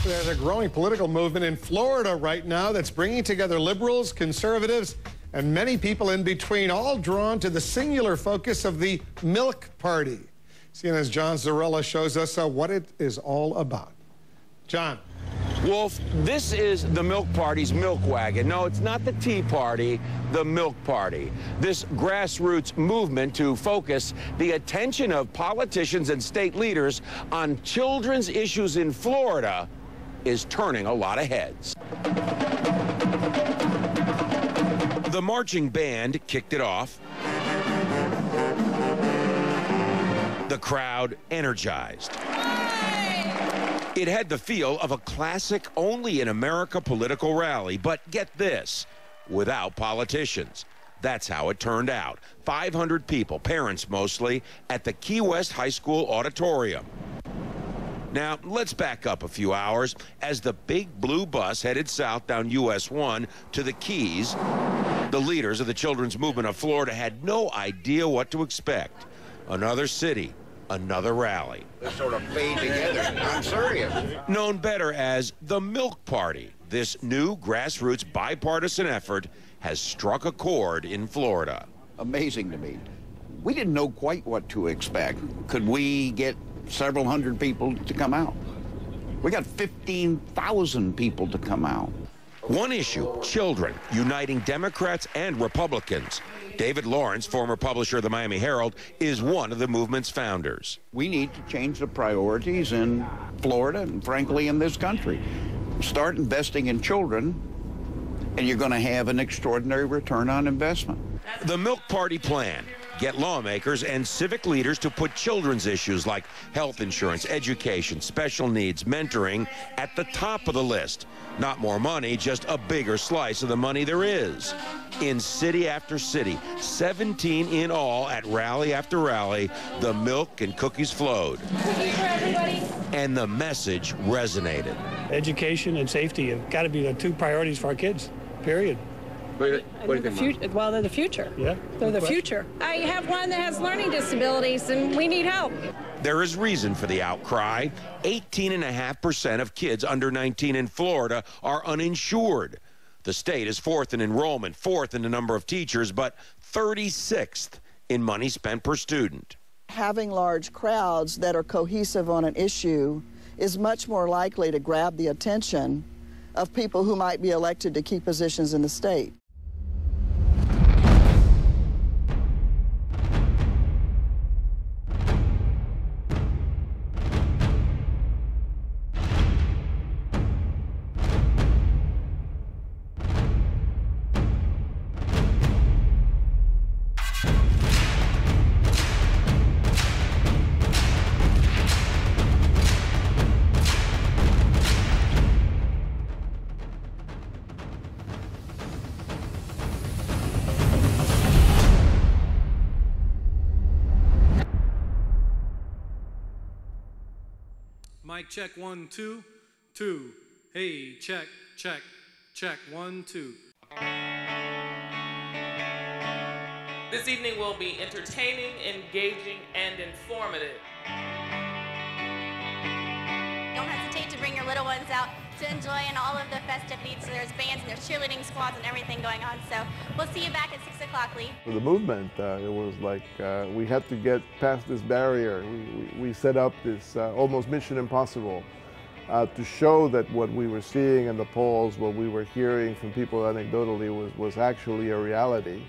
There's a growing political movement in Florida right now that's bringing together liberals, conservatives, and many people in between, all drawn to the singular focus of the Milk Party. CNN's John Zarella shows us what it is all about. John. Wolf, this is the Milk Party's milk wagon. No, it's not the Tea Party, the Milk Party. This grassroots movement to focus the attention of politicians and state leaders on children's issues in Florida is turning a lot of heads. The marching band kicked it off. The crowd energized. It had the feel of a classic only in America political rally, but get this, without politicians. That's how it turned out. 500 people, parents mostly, at the Key West High School auditorium. Now, let's back up a few hours. As the big blue bus headed south down US 1 to the Keys, the leaders of the children's movement of Florida had no idea what to expect. Another city, another rally. They sort of fade together. I'm serious. Known better as the Milk Party, this new grassroots bipartisan effort has struck a chord in Florida. Amazing to me. We didn't know quite what to expect. Could we get several hundred people to come out? We got 15,000 people to come out. One issue, children, uniting Democrats and Republicans. David Lawrence, former publisher of the Miami Herald, is one of the movement's founders. We need to change the priorities in Florida and, frankly, in this country. Start investing in children, and you're going to have an extraordinary return on investment. The Milk Party plan. Get lawmakers and civic leaders to put children's issues like health insurance, education, special needs, mentoring at the top of the list. Not more money, just a bigger slice of the money there is. In city after city, 17 in all at rally after rally, the milk and cookies flowed. Cookies for everybody. And the message resonated. Education and safety have got to be the two priorities for our kids, period. Well, they're the future. Yeah. They're the future. I have one that has learning disabilities, and we need help. There is reason for the outcry. 18.5% of kids under 19 in Florida are uninsured. The state is fourth in enrollment, fourth in the number of teachers, but 36th in money spent per student. Having large crowds that are cohesive on an issue is much more likely to grab the attention of people who might be elected to key positions in the state. Mic check, 1, 2, 2. Hey, check, check, check, 1, 2. This evening will be entertaining, engaging, and informative. Don't hesitate to bring your little ones out to enjoy in all of the festivities. So there's bands and there's cheerleading squads and everything going on. So we'll see you back at 6 o'clock, Lee. For the movement, it was like we had to get past this barrier. We set up this almost mission impossible to show that what we were seeing in the polls, what we were hearing from people anecdotally was actually a reality.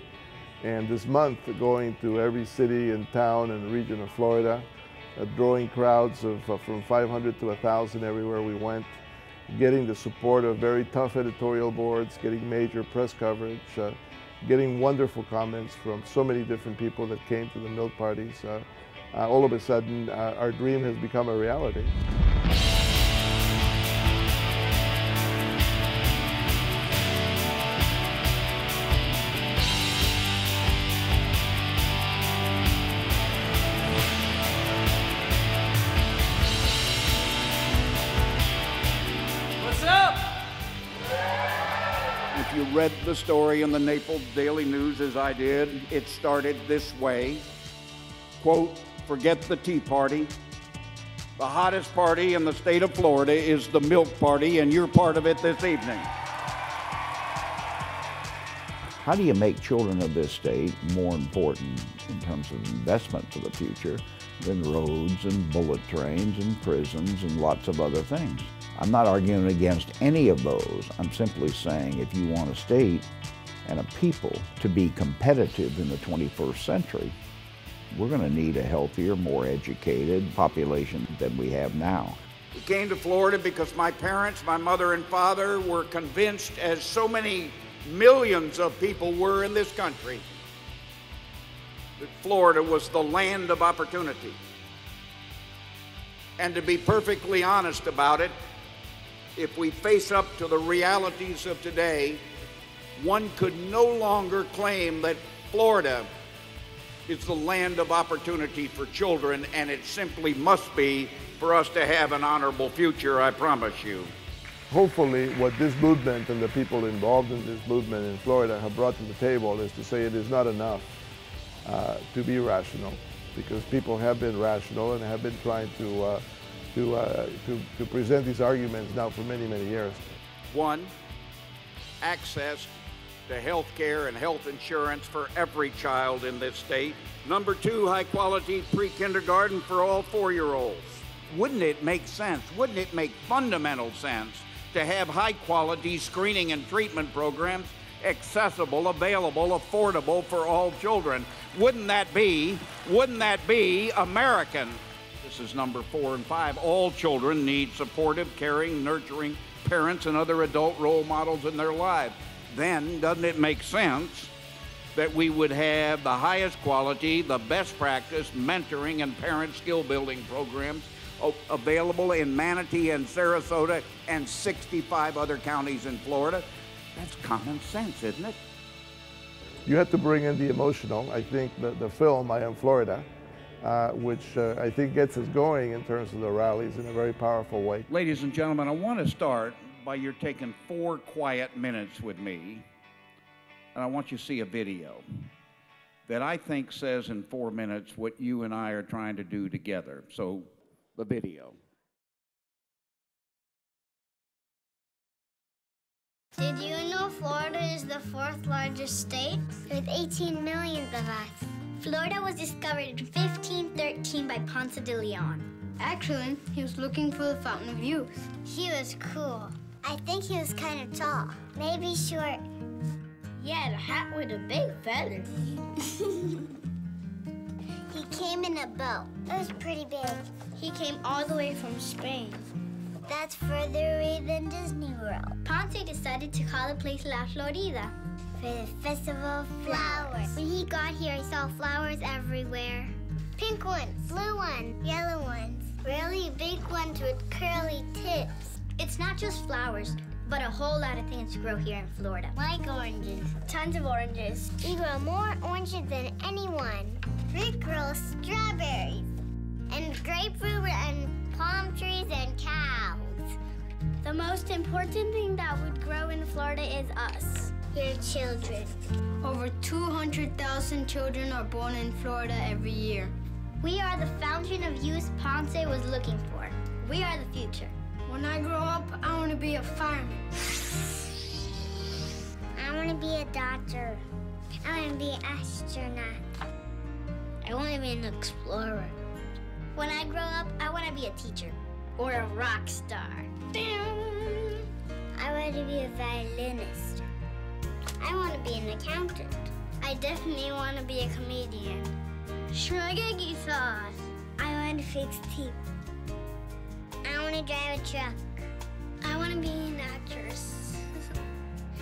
And this month, going to every city and town and region of Florida, drawing crowds of from 500 to 1,000 everywhere we went, getting the support of very tough editorial boards, getting major press coverage, getting wonderful comments from so many different people that came to the milk parties. All of a sudden, our dream has become a reality. If you read the story in the Naples Daily News as I did, it started this way. Quote, forget the Tea Party. The hottest party in the state of Florida is the milk party, and you're part of it this evening. How do you make children of this state more important in terms of investment for the future than roads and bullet trains and prisons and lots of other things? I'm not arguing against any of those. I'm simply saying if you want a state and a people to be competitive in the 21st century, we're going to need a healthier, more educated population than we have now. We came to Florida because my parents, my mother and father, were convinced, as so many millions of people were in this country, that Florida was the land of opportunity. And to be perfectly honest about it, if we face up to the realities of today, one could no longer claim that Florida is the land of opportunity for children, and it simply must be for us to have an honorable future, I promise you. Hopefully, what this movement and the people involved in this movement in Florida have brought to the table is to say it is not enough to be rational, because people have been rational and have been trying to present these arguments now for many, many years. One, access to health care and health insurance for every child in this state. Number two, high-quality pre-kindergarten for all 4-year-olds. Wouldn't it make sense, wouldn't it make fundamental sense to have high-quality screening and treatment programs accessible, available, affordable for all children? Wouldn't that be American? This is number 4 and 5. All children need supportive, caring, nurturing parents and other adult role models in their lives. Then, doesn't it make sense that we would have the highest quality, the best practice, mentoring and parent skill building programs available in Manatee and Sarasota and 65 other counties in Florida? That's common sense, isn't it? You have to bring in the emotional. I think the film, I Am Florida, which I think gets us going in terms of the rallies in a very powerful way. Ladies and gentlemen, I want to start by your taking 4 quiet minutes with me, and I want you to see a video that I think says in 4 minutes what you and I are trying to do together. So, the video. Did you know Florida is the 4th largest state? With 18 million of us. Florida was discovered in 1513 by Ponce de Leon. Actually, he was looking for the Fountain of Youth. He was cool. I think he was kind of tall. Maybe short. He had a hat with a big feather. He came in a boat. It was pretty big. He came all the way from Spain. That's further away than Disney World. Ponce decided to call the place La Florida for the Festival of Flowers. When he got here, he saw flowers everywhere. Pink ones, blue ones, yellow ones, really big ones with curly tips. It's not just flowers, but a whole lot of things grow here in Florida. Like oranges. Tons of oranges. We grow more oranges than anyone. We grow strawberries and grapefruit and palm trees and cows. The most important thing that would grow in Florida is us. Your children. Over 200,000 children are born in Florida every year. We are the fountain of youth Ponce was looking for. We are the future. When I grow up, I want to be a fireman. I want to be a doctor. I want to be an astronaut. I want to be an explorer. When I grow up, I want to be a teacher. Or a rock star. I want to be a violinist. I want to be an accountant. I definitely want to be a comedian. Spaghetti sauce. I want to fix teeth. I want to drive a truck. I want to be an actress.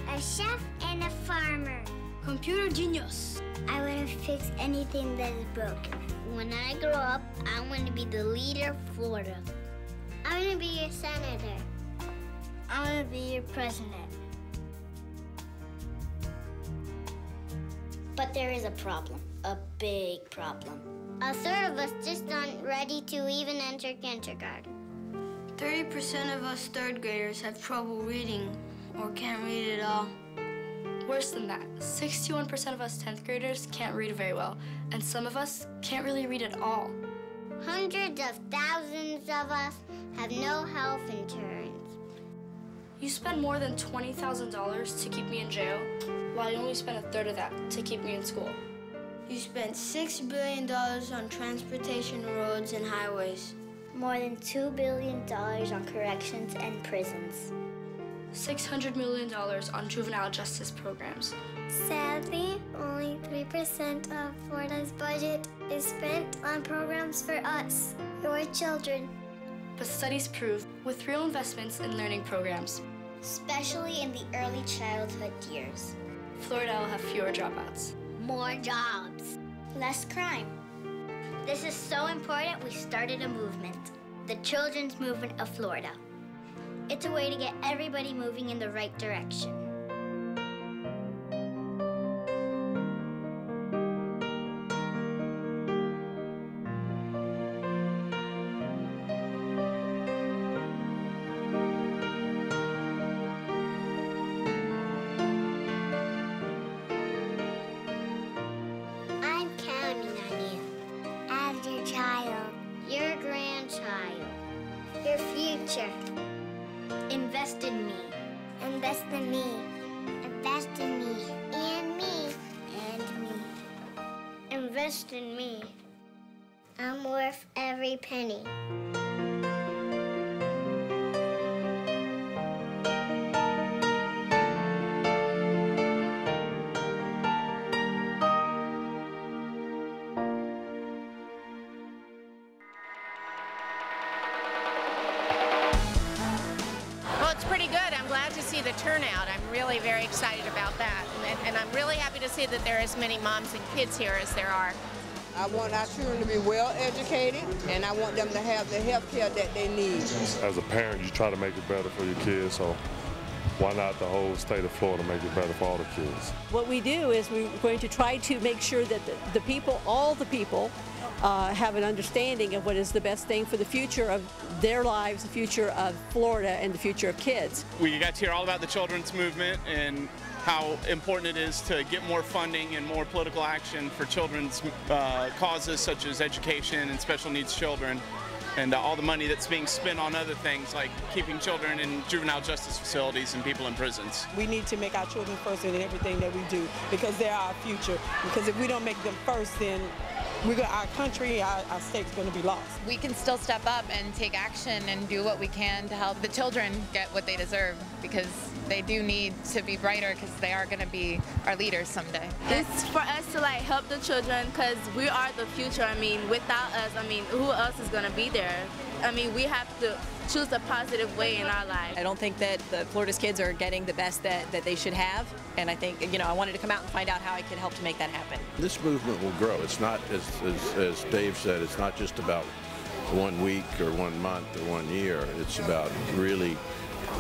A chef and a farmer. Computer genius. I want to fix anything that is broken. When I grow up, I want to be the leader of Florida. I want to be your senator. I want to be your president. But there is a problem, a big problem. A third of us just aren't ready to even enter kindergarten. 30% of us third graders have trouble reading or can't read at all. Worse than that, 61% of us 10th graders can't read very well, and some of us can't really read at all. Hundreds of thousands of us have no health insurance. You spend more than $20,000 to keep me in jail, while you only spend a third of that to keep me in school. You spent $6 billion on transportation, roads, and highways. More than $2 billion on corrections and prisons. $600 million on juvenile justice programs. Sadly, only 3% of Florida's budget is spent on programs for us, your children. But studies prove, with real investments in learning programs, especially in the early childhood years, Florida will have fewer dropouts. More jobs. Less crime. This is so important we started a movement, the Children's Movement of Florida. It's a way to get everybody moving in the right direction. I'm counting on you as your child, your grandchild, your future. Invest in me. Invest in me. Invest in me. And me. And me. Invest in me. I'm worth every penny. It's pretty good. I'm glad to see the turnout. I'm really very excited about that. And I'm really happy to see that there are as many moms and kids here as there are. I want our children to be well educated, and I want them to have the health care that they need. As a parent, you try to make it better for your kids, so why not the whole state of Florida make it better for all the kids? What we do is we're going to try to make sure that the people, all the people, have an understanding of what is the best thing for the future of their lives, the future of Florida, and the future of kids. We got to hear all about the children's movement and how important it is to get more funding and more political action for children's causes such as education and special needs children, and all the money that's being spent on other things like keeping children in juvenile justice facilities and people in prisons. We need to make our children first in everything that we do because they're our future. Because if we don't make them first, then our country, our state's going to be lost. We can still step up and take action and do what we can to help the children get what they deserve, because they do need to be brighter, because they are going to be our leaders someday. It's for us to help the children, because we are the future. I mean, without us, who else is going to be there? We have to choose a positive way in our lives. I don't think that Florida's kids are getting the best that they should have, and I think, I wanted to come out and find out how I could help to make that happen. This movement will grow. It's not, as Dave said, it's not just about 1 week or 1 month or 1 year. It's about really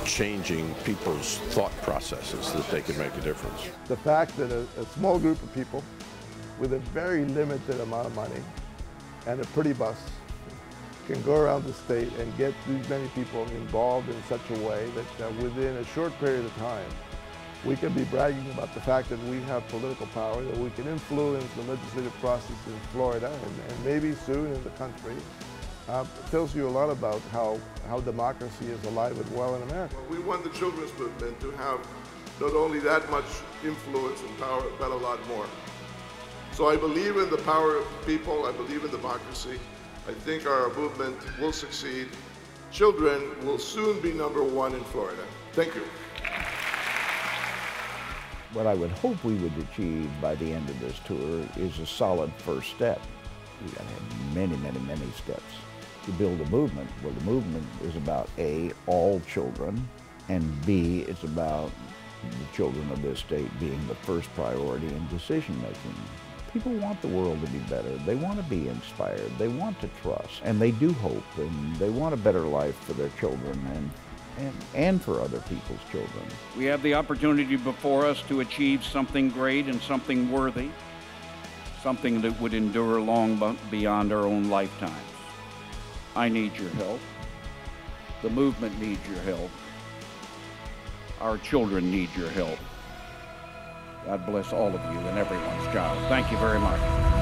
changing people's thought processes so that they can make a difference. The fact that a small group of people with a very limited amount of money and a pretty bus can go around the state and get these many people involved in such a way that within a short period of time, we can be bragging about the fact that we have political power, that we can influence the legislative process in Florida and maybe soon in the country. Tells you a lot about how democracy is alive and well in America. We want the children's movement to have not only that much influence and power, but a lot more. So I believe in the power of people, I believe in democracy. I think our movement will succeed. Children will soon be #1 in Florida. Thank you. What I would hope we would achieve by the end of this tour is a solid first step. We've got to have many, many, many steps to build a movement. Well, the movement is about A, all children, and B, it's about the children of this state being the first priority in decision making. People want the world to be better. They want to be inspired. They want to trust, and they do hope, and they want a better life for their children and for other people's children. We have the opportunity before us to achieve something great and something worthy, something that would endure long beyond our own lifetimes. I need your help. The movement needs your help. Our children need your help. God bless all of you and everyone's child. Thank you very much.